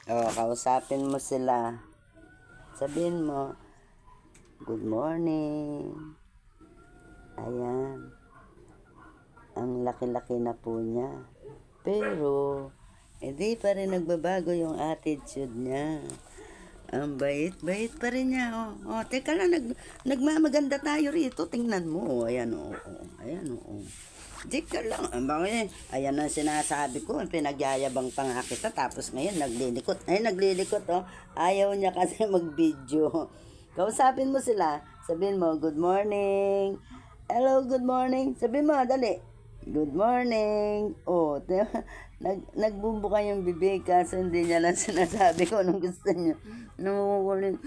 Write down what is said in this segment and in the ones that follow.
Oh, kausapin mo sila. Sabihin mo, good morning. Ayan. Ang laki-laki na po niya. Pero, hindi pa rin nagbabago yung attitude niya. Ang bait-bait pa rin niya. Oh, teka lang, nagmamaganda tayo rito. Tingnan mo. Ayan, ayan, Teka lang. Bakit? Ayan ang sinasabi ko. Pinagyayabang pa nga kita. Tapos ngayon, naglilikot. Ay, naglilikot, Ayaw niya kasi mag-video. Kausapin mo sila. Sabihin mo, good morning. Hello, good morning. Sabihin mo, dali. Good morning. Oh, nagbubuka yung bibig kasi hindi niya lang sinasabi ko anong gusto niya. Nangungulit.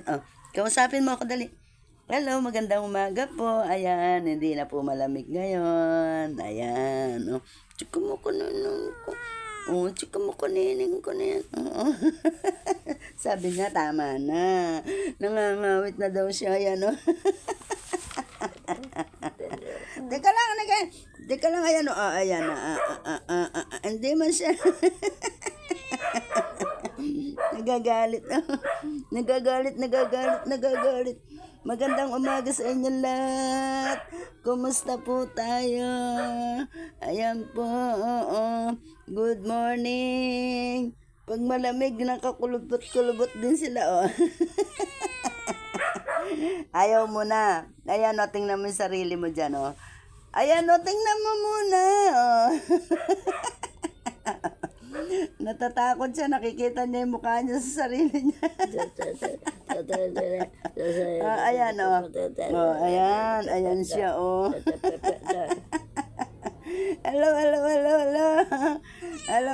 Oh, kausapin mo ako, dali. Hello, magandang umaga po. Ayan, hindi na po malamig ngayon. Ayan. Oh, tsaka mo ko nun ko. Oh, tsaka mo ko nining ko na yan. Oh. Sabi niya, tama na. Nangangawit na daw siya. Ayan, Teka lang, ayan, ayan, hindi man siya. Nagagalit. Magandang umaga sa inyo lahat. Kumusta po tayo? Ayan po, good morning. Pag malamig, nakakulubot-kulubot din sila, Ayaw mo na. Ayan, tingnan mo yung sarili mo dyan, Ayan, tingnan mo muna, Natatakot siya, nakikita niya yung mukha niya sa sarili niya. Ayan, ayan siya, Hello. Hello.